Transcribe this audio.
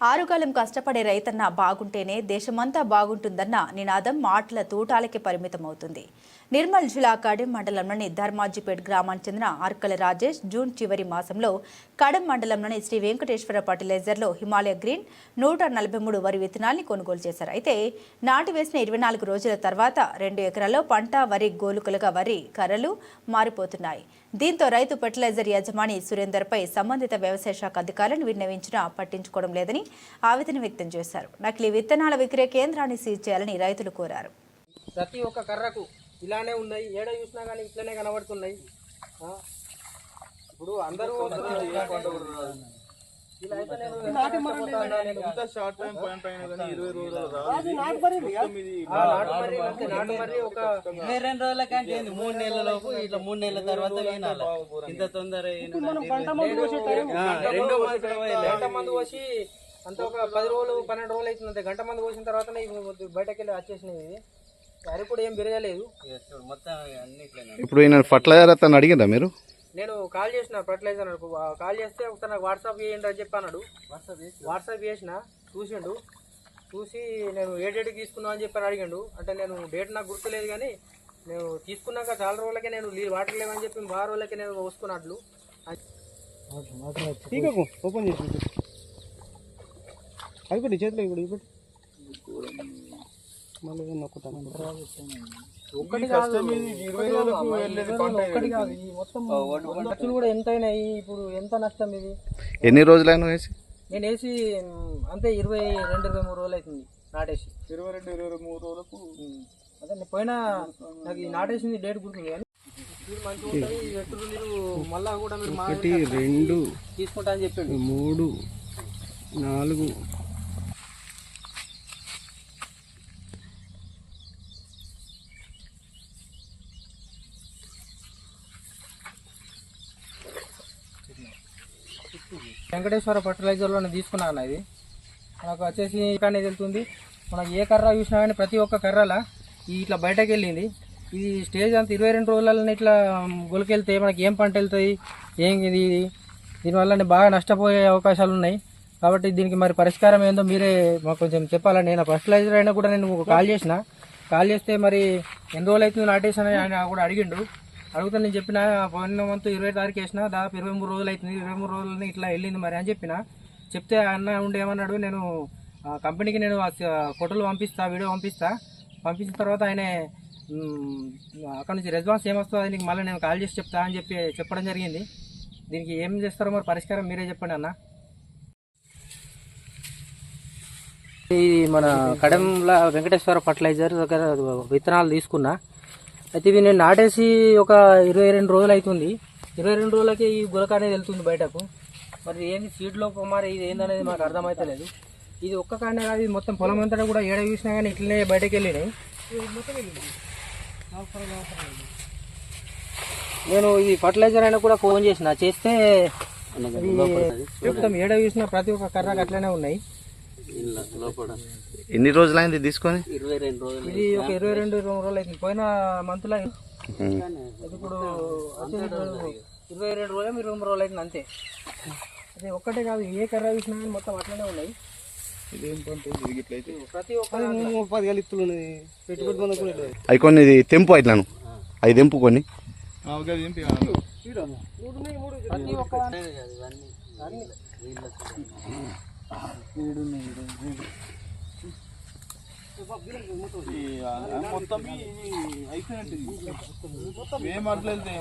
ఆరుగాలం కష్టపడే రైతన్న బాగుంటేనే దేశమంతా బాగుంటుందన్న నినాదం మాటల తూటాలకే పరిమితమవుతుంది. నిర్మల్ జిల్లా కడెం మండలంలోని ధర్మాజిపేట్ గ్రామానికి చెందిన ఆర్కల రాజేష్ జూన్ చివరి మాసంలో కడెం మండలంలోని శ్రీ వెంకటేశ్వర ఫర్టిలైజర్లో హిమాలయ గ్రీన్ 143 వరి విత్తనాల్ని కొనుగోలు చేశారు. అయితే నాటి వేసిన 24 రోజుల తర్వాత 2 ఎకరాల్లో పంట వరి గోలుకలుగా వరి కర్రలు మారిపోతున్నాయి. దీంతో రైతు ఫర్టిలైజర్ యజమాని సురేందర్పై సంబంధిత వ్యవసాయ శాఖ అధికారులను విన్నవించినా పట్టించుకోవడం లేదని ఆవేదన వ్యక్తం చేశారు. నకిలీ విత్తనాల విక్రయ కేంద్రాన్ని సీజ్ చేయాలని రైతులు కోరారు. ప్రతి ఒక్క కర్రకు ఇలానే ఉన్నాయి, ఏడ చూసినా కానీ ఇట్లనే కనబడుతున్నాయి. ఇప్పుడు అందరూ నాటు మరి ఒక 22 రోజుల కంటే 3 నెలల లోపు ఇట్లా 3 నెలల తర్వాత ఇంత తొందర గంట మందు పోసి అంత ఒక 10 రోజులు 12 రోజులు అవుతుంది. గంట మందు పోసిన తర్వాత బయటకు వెళ్ళి వచ్చేసినవి. ఇది అరి కూడా ఏం పెరగలేదు మొత్తం అన్నిట్లనే. ఇప్పుడు ఈయన ఫర్టిలైజర్ అతను అడిగిందా మీరు? నేను కాల్ చేసిన ఫర్టిలైజర్ కాల్ చేస్తే ఒకసారి నాకు వాట్సాప్ చేయండి అని చెప్పి అన్నాడు. వాట్సాప్ చేసిన చూసి నేను ఏ డేట్కి తీసుకున్నావు అని చెప్పి అడిగాడు. అంటే నేను డేట్ నాకు గుర్తులేదు, కానీ నేను తీసుకున్నాక చాలా రోజులకే నేను వాటర్ లేవని చెప్పి 6 రోజులకే నేను వస్తున్నట్లు. ఓపెన్ చేసి అయిపోయి చేతిలో ఇప్పుడు ఒక్కటి కాదు, ఖర్చులు కూడా ఎంత అయినాయి. ఇప్పుడు ఎంత నష్టం ఇది? ఎన్ని రోజులైనా వేసి? నేను వేసి అంతే 22-23 రోజులు అవుతుంది నాటేసి. 22-23 రోజులకు అదే పోయినా నాకు నాటేసింది డేట్ గుర్తుంది. కానీ మీరు మంచిగా ఉంటుంది, ఎట్లు మీరు మళ్ళా కూడా మీరు 1 2 తీసుకుంటా అని చెప్పండి. 3 4 వెంకటేశ్వర ఫర్టిలైజర్లో తీసుకున్నాను. ఇది మనకు వచ్చేసి కానీ వెళ్తుంది. మనకు ఏ కర్ర చూసినా కానీ ప్రతి ఒక్క కర్రలా ఇట్లా బయటకు వెళ్ళింది. ఇది స్టేజ్ అంతా 22 రోజులలో ఇట్లా గొలికెళ్తే మనకి ఏం పంట వెళ్తాయి, ఏం ఇది దీనివల్ల బాగా నష్టపోయే అవకాశాలు ఉన్నాయి. కాబట్టి దీనికి మరి పరిష్కారం ఏందో మీరే మాకు కొంచెం చెప్పాలని. నేను ఫర్టిలైజర్ అయినా కూడా నేను కాల్ చేస్తే మరి ఎన్ని రోజులు అవుతుంది నాటేసాను ఆయన కూడా అడిగిండు. అడిగితే నేను చెప్పిన పోయిన మంత్ 20 తారీఖు వేసిన దాదాపు 23 రోజులు అవుతుంది. 23 రోజులని ఇట్లా వెళ్ళింది మరి అని చెప్తే అన్న ఉండి ఏమన్నాడు, నేను కంపెనీకి నేను ఫోటోలు పంపిస్తా, వీడియో పంపించిన తర్వాత ఆయన అక్కడ నుంచి రెస్పాన్స్ ఏమొస్తుందో అది నీకు మళ్ళీ నేను కాల్ చేసి చెప్తా అని చెప్పడం జరిగింది. దీనికి ఏం చేస్తారో మరి పరిష్కారం మీరే చెప్పండి అన్న. ఈ మన కడెంల వెంకటేశ్వర ఫర్టిలైజర్ దగ్గర విత్తనాలు తీసుకున్నా. అయితే ఇవి నేను నాటేసి ఒక 22 రోజులు అవుతుంది. 22 రోజులకి ఈ గులక అనేది వెళ్తుంది బయటకు. మరి ఏంది సీడ్లో మరి ఇది ఏందనేది మాకు అర్థమవుతలేదు. ఇది ఒక్క కాడనే కాదు, ఇది మొత్తం పొలం అంతా కూడా ఏడ చూసినా కానీ ఇట్లనే బయటకు వెళ్ళినాయి. నేను ఈ ఫర్టిలైజర్ అయినా కూడా ఫోన్ చేస్తే మొత్తం ఏడ చూసినా ప్రతి ఒక్క కర్రకు అట్లనే ఉన్నాయి. ఎన్ని రోజులైంది తీసుకొని? 22 రోజులు. ఇది ఒక 22 రోజులు అవుతుంది. పోయిన మంత్లో ఇప్పుడు 22 రోజులు 23 రోజులు అవుతుంది అంతే. అదే ఒక్కటే కాదు, ఏ కర్ర చూసినా కానీ మొత్తం అట్లనే ఉన్నాయి. ప్రతి ఒక్క 10 గలిత్తులు పెట్టుబడి అవి కొన్ని తెంపు అయిట్లాను అవి తెంపు కొన్ని ప్రతి ఒక్క మొత్తం అయిపోయినట్టు ఏం అట్లయితే